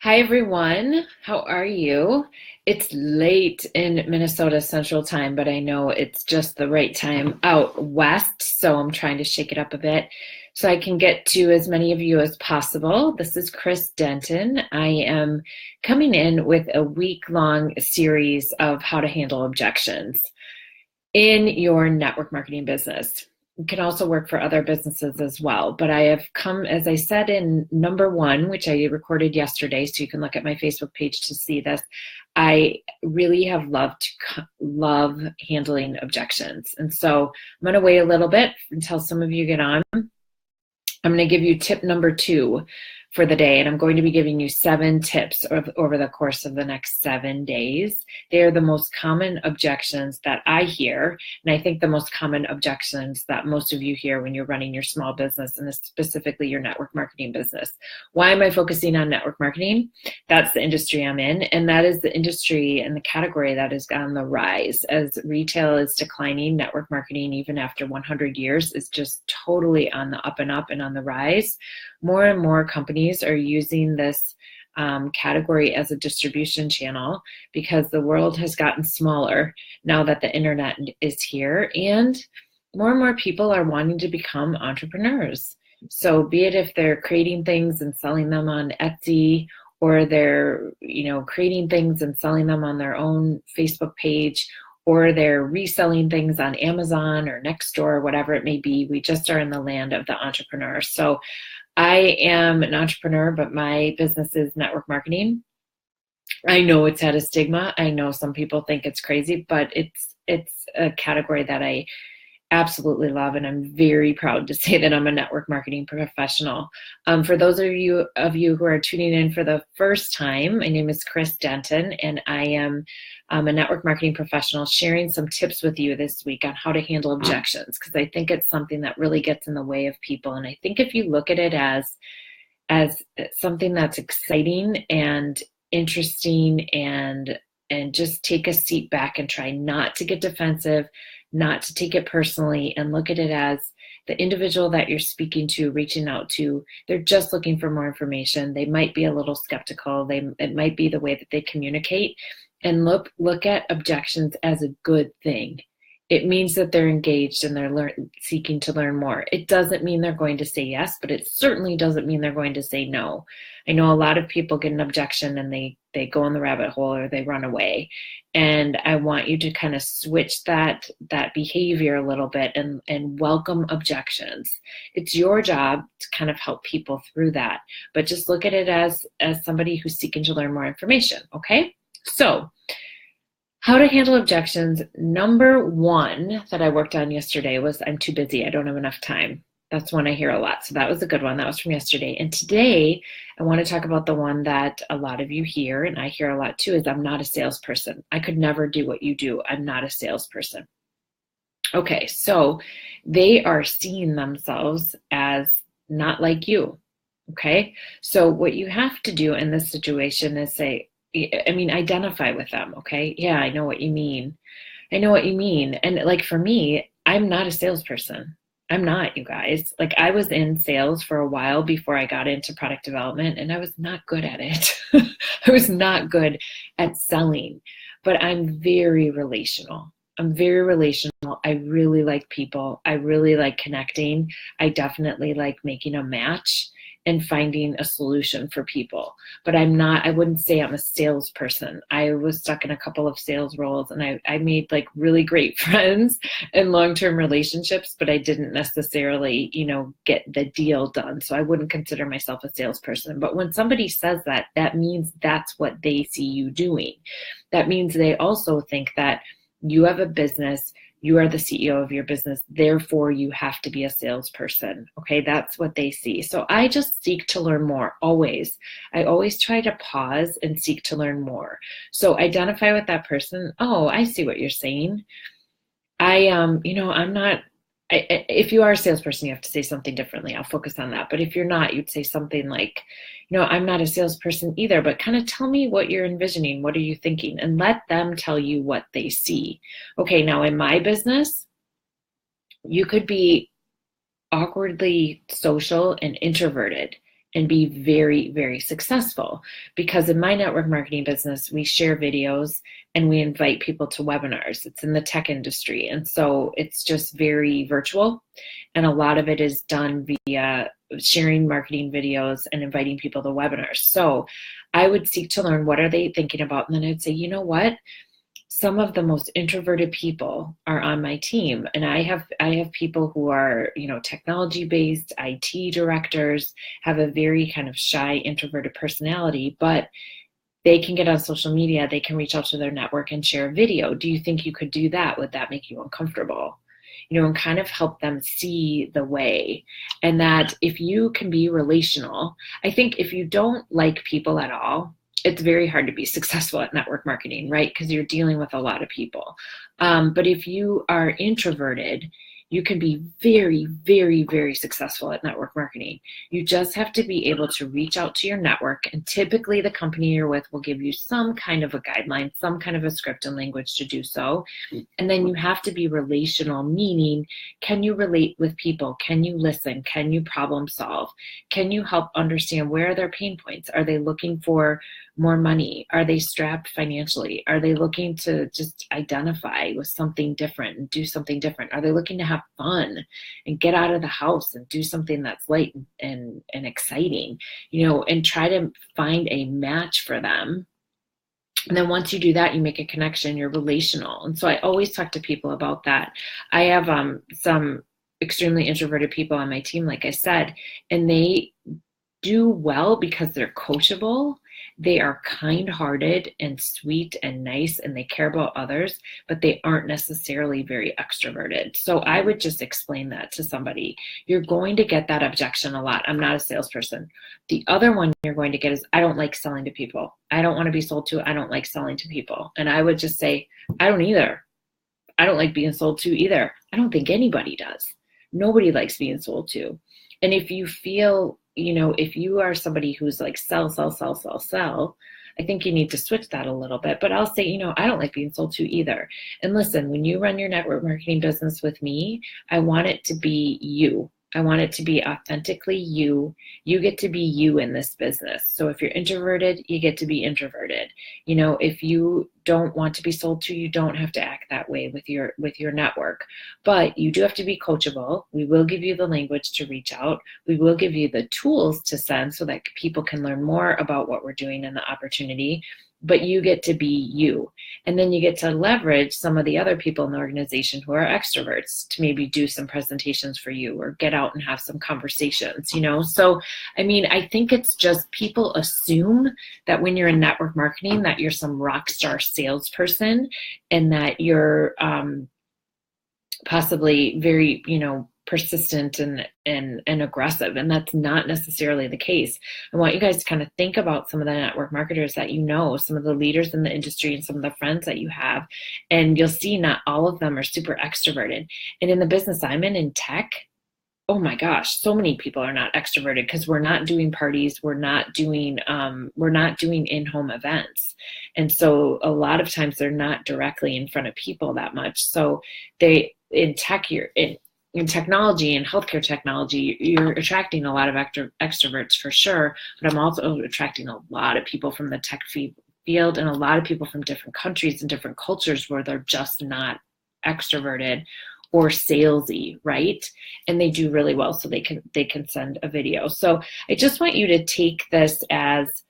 Hi everyone, how are you? It's late in Minnesota Central Time, but I know it's just the right time out west, so I'm trying to shake it up a bit so I can get to as many of you as possible. This is Chris Denton. I am coming in with a week-long series of how to handle objections in your network marketing business. It can also work for other businesses as well. But I have come, as I said in number one, which I recorded yesterday, so you can look at my Facebook page to see this. I really have love handling objections. And so I'm going to wait a little bit until some of you get on. I'm going to give you tip number 2 for the day, and I'm going to be giving you 7 tips over the course of the next 7 days. They are the most common objections that I hear, and I think the most common objections that most of you hear when you're running your small business, and specifically your network marketing business. Why am I focusing on network marketing? That's the industry I'm in, and that is the industry and the category that is on the rise. As retail is declining, network marketing, even after 100 years, is just totally on the up and up and on the rise. More and more companies are using this category as a distribution channel because the world has gotten smaller now that the internet is here, and more people are wanting to become entrepreneurs. So be it if they're creating things and selling them on Etsy, or they're creating things and selling them on their own Facebook page, or they're reselling things on Amazon or Nextdoor, or whatever it may be. We just are in the land of the entrepreneur. So I am an entrepreneur, but my business is network marketing. I know it's had a stigma. I know some people think it's crazy, but it's a category that I absolutely love, and I'm very proud to say that I'm a network marketing professional. For those of you who are tuning in for the first time, my name is Chris Denton, and I am a network marketing professional sharing some tips with you this week on how to handle objections, because I think it's something that really gets in the way of people. And I think if you look at it as something that's exciting and interesting, and just take a seat back and try not to get defensive, not to take it personally, and look at it as the individual that you're speaking to, reaching out to, they're just looking for more information. They might be a little skeptical. It might be the way that they communicate. And look at objections as a good thing. It means that they're engaged and they're seeking to learn more. It doesn't mean they're going to say yes, but it certainly doesn't mean they're going to say no. I know a lot of people get an objection and they go in the rabbit hole or they run away. And I want you to kind of switch that behavior a little bit and welcome objections. It's your job to kind of help people through that, but just look at it as somebody who's seeking to learn more information, okay? So, how to handle objections. Number 1 that I worked on yesterday was I'm too busy. I don't have enough time. That's one I hear a lot. So that was a good one. That was from yesterday. And today I want to talk about the one that a lot of you hear, and I hear a lot too, is I'm not a salesperson. I could never do what you do. I'm not a salesperson. Okay, so they are seeing themselves as not like you. Okay, so what you have to do in this situation is identify with them, okay? Yeah, I know what you mean. I know what you mean. And like for me, I'm not a salesperson. I'm not, you guys. Like I was in sales for a while before I got into product development, and I was not good at it. I was not good at selling, but I'm very relational. I'm very relational. I really like people. I really like connecting. I definitely like making a match and finding a solution for people. But I wouldn't say I'm a salesperson. I was stuck in a couple of sales roles, and I made like really great friends and long-term relationships, but I didn't necessarily, get the deal done. So I wouldn't consider myself a salesperson. But when somebody says that, that means that's what they see you doing. That means they also think that you have a business, you are the CEO of your business, therefore you have to be a salesperson. Okay, that's what they see. So I just seek to learn more, always. I always try to pause and seek to learn more. So identify with that person. Oh, I see what you're saying. I'm not, if you are a salesperson, you have to say something differently. I'll focus on that. But if you're not, you'd say something like, I'm not a salesperson either, but kind of tell me what you're envisioning. What are you thinking? And let them tell you what they see. Okay, now in my business, you could be awkwardly social and introverted and be very, very successful. Because in my network marketing business, we share videos and we invite people to webinars. It's in the tech industry. And so it's just very virtual. And a lot of it is done via sharing marketing videos and inviting people to webinars. So I would seek to learn, what are they thinking about? And then I'd say, you know what? Some of the most introverted people are on my team, and I have people who are, technology based, IT directors, have a very kind of shy, introverted personality, but they can get on social media, they can reach out to their network and share a video. Do you think you could do that? Would that make you uncomfortable? And kind of help them see the way. And that if you can be relational, I think if you don't like people at all, it's very hard to be successful at network marketing, right? Because you're dealing with a lot of people. But if you are introverted, you can be very, very, very successful at network marketing. You just have to be able to reach out to your network, and typically the company you're with will give you some kind of a guideline, some kind of a script and language to do so. And then you have to be relational, meaning, can you relate with people? Can you listen? Can you problem solve? Can you help understand where are their pain points? Are they looking for more money? Are they strapped financially? Are they looking to just identify with something different and do something different? Are they looking to have fun and get out of the house and do something that's light and exciting, and try to find a match for them? And then once you do that, you make a connection, you're relational. And so I always talk to people about that. I have some extremely introverted people on my team, like I said, and they do well because they're coachable. They are kind-hearted and sweet and nice, and they care about others, but they aren't necessarily very extroverted. So I would just explain that to somebody. You're going to get that objection a lot. I'm not a salesperson. The other one you're going to get is, I don't like selling to people. I don't want to be sold to. I don't like selling to people. And I would just say, I don't either. I don't like being sold to either. I don't think anybody does. Nobody likes being sold to. And if you feel, if you are somebody who's like sell, I think you need to switch that a little bit. But I'll say, I don't like being sold to either. And listen, when you run your network marketing business with me, I want it to be you. I want it to be authentically you. You get to be you in this business. So if you're introverted, you get to be introverted. If you don't want to be sold to, you don't have to act that way with your network. But you do have to be coachable. We will give you the language to reach out. We will give you the tools to send so that people can learn more about what we're doing and the opportunity. But you get to be you. And then you get to leverage some of the other people in the organization who are extroverts to maybe do some presentations for you or get out and have some conversations, So, I think it's just people assume that when you're in network marketing that you're some rock star salesperson and that you're possibly very, persistent and aggressive. And that's not necessarily the case. I want you guys to kind of think about some of the network marketers that some of the leaders in the industry and some of the friends that you have, and you'll see not all of them are super extroverted. And in the business I'm in tech, oh my gosh, so many people are not extroverted because we're not doing parties, we're not doing in-home events. And so a lot of times they're not directly in front of people that much. So in technology and healthcare technology, you're attracting a lot of extroverts for sure, but I'm also attracting a lot of people from the tech field and a lot of people from different countries and different cultures where they're just not extroverted or salesy, right? And they do really well, so they can send a video. So I just want you to take this as,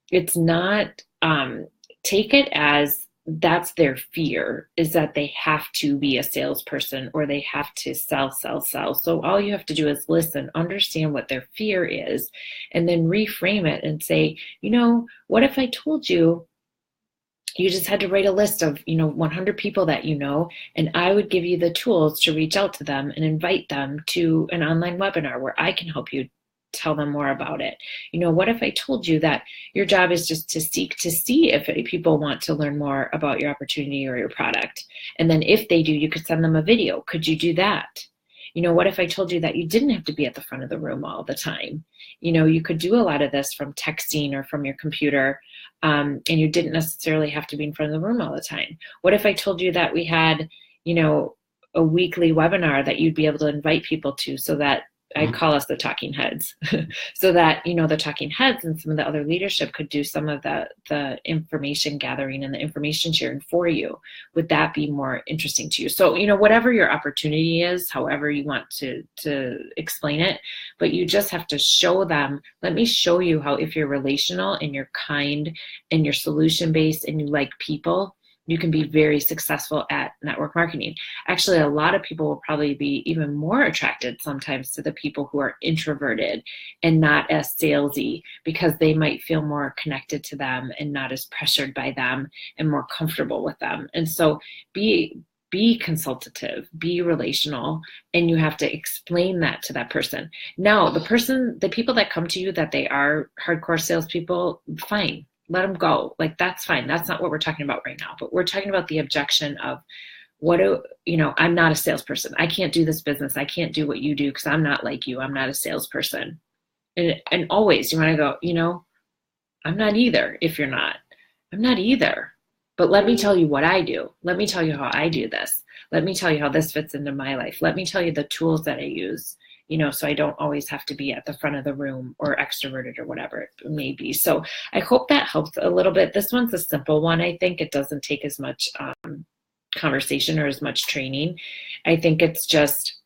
it's not, take it as that's their fear, is that they have to be a salesperson or they have to sell. So all you have to do is listen, understand what their fear is, and then reframe it and say, what if I told you just had to write a list of, 100 people that and I would give you the tools to reach out to them and invite them to an online webinar where I can help you tell them more about it. What if I told you that your job is just to seek to see if people want to learn more about your opportunity or your product? And then if they do, you could send them a video. Could you do that? What if I told you that you didn't have to be at the front of the room all the time? You could do a lot of this from texting or from your computer, and you didn't necessarily have to be in front of the room all the time. What if I told you that we had, a weekly webinar that you'd be able to invite people to so that I call us the talking heads, so that, the talking heads and some of the other leadership could do some of the information gathering and the information sharing for you. Would that be more interesting to you? So, whatever your opportunity is, however you want to explain it, but you just have to show them, let me show you how, if you're relational and you're kind and you're solution based and you like people, you can be very successful at network marketing. Actually, a lot of people will probably be even more attracted sometimes to the people who are introverted and not as salesy, because they might feel more connected to them and not as pressured by them and more comfortable with them. And so be consultative, be relational, and you have to explain that to that person. Now, the people that come to you that they are hardcore salespeople, fine. Let them go. Like, that's fine. That's not what we're talking about right now. But we're talking about the objection of, I'm not a salesperson. I can't do this business. I can't do what you do because I'm not like you. I'm not a salesperson. And always you want to go, I'm not either. If you're not, I'm not either. But let me tell you what I do. Let me tell you how I do this. Let me tell you how this fits into my life. Let me tell you the tools that I use. So I don't always have to be at the front of the room or extroverted or whatever it may be. So I hope that helps a little bit. This one's a simple one. I think it doesn't take as much conversation or as much training. I think it's just,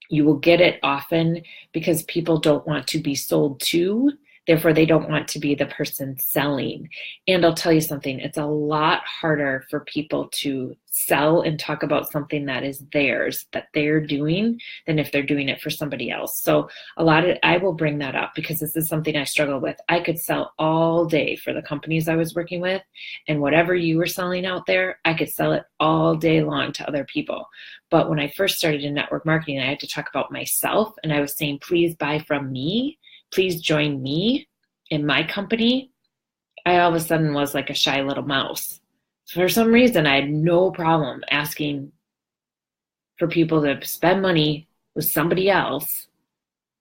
you will get it often because people don't want to be sold to. Therefore, they don't want to be the person selling. And I'll tell you something, it's a lot harder for people to sell and talk about something that is theirs, that they're doing, than if they're doing it for somebody else. So I will bring that up because this is something I struggle with. I could sell all day for the companies I was working with, and whatever you were selling out there, I could sell it all day long to other people. But when I first started in network marketing, I had to talk about myself, and I was saying, please buy from me. Please join me in my company. I all of a sudden was like a shy little mouse. For some reason, I had no problem asking for people to spend money with somebody else.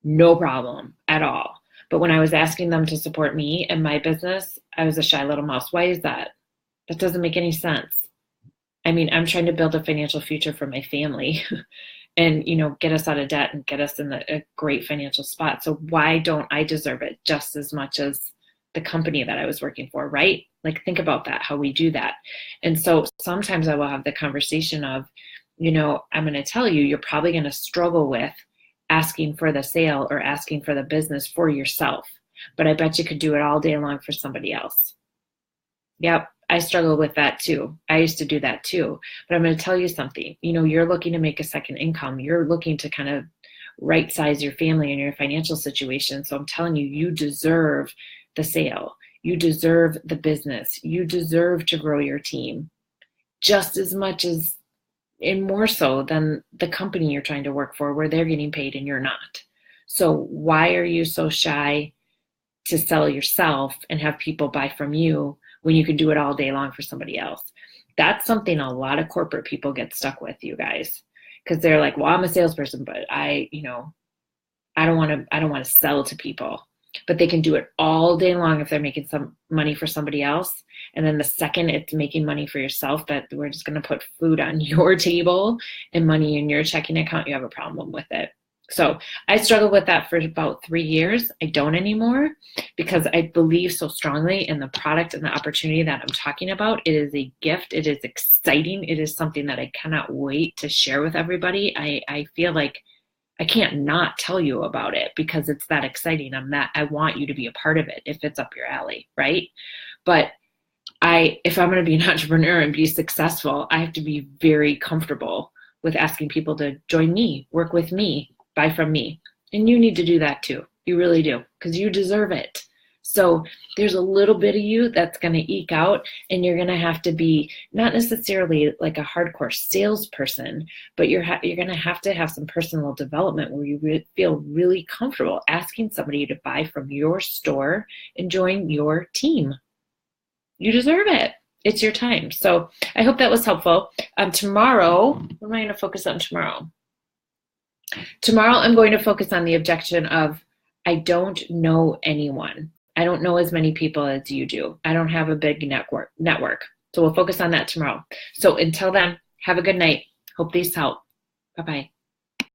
No problem at all. But when I was asking them to support me and my business, I was a shy little mouse. Why is that? That doesn't make any sense. I mean, I'm trying to build a financial future for my family and, get us out of debt and get us in a great financial spot. So why don't I deserve it just as much as the company that I was working for, right? Like, think about that, how we do that. And so sometimes I will have the conversation of, I'm going to tell you, you're probably going to struggle with asking for the sale or asking for the business for yourself, but I bet you could do it all day long for somebody else. Yep. I struggle with that too. I used to do that too. But I'm going to tell you something. You're looking to make a second income. You're looking to kind of right size your family and your financial situation. So I'm telling you, you deserve the sale. You deserve the business. You deserve to grow your team just as much as, and more so than the company you're trying to work for, where they're getting paid and you're not. So why are you so shy to sell yourself and have people buy from you when you can do it all day long for somebody else? That's something a lot of corporate people get stuck with, you guys, because they're like, well, I'm a salesperson, but I don't want to sell to people. But they can do it all day long if they're making some money for somebody else. And then the second it's making money for yourself, that we're just going to put food on your table and money in your checking account, you have a problem with it. So I struggled with that for about 3 years. I don't anymore because I believe so strongly in the product and the opportunity that I'm talking about. It is a gift. It is exciting. It is something that I cannot wait to share with everybody. I feel like I can't not tell you about it because it's that exciting. I want you to be a part of it if it's up your alley, right? But if I'm going to be an entrepreneur and be successful, I have to be very comfortable with asking people to join me, work with me, buy from me. And you need to do that too. You really do, because you deserve it. So there's a little bit of you that's going to eke out, and you're going to have to be not necessarily like a hardcore salesperson, but you're going to have some personal development where you feel really comfortable asking somebody to buy from your store and join your team. You deserve it. It's your time. So I hope that was helpful. Tomorrow, what am I going to focus on tomorrow? Tomorrow, I'm going to focus on the objection of, I don't know anyone. I don't know as many people as you do. I don't have a big network. So we'll focus on that tomorrow. So until then, have a good night. Hope these help. Bye-bye.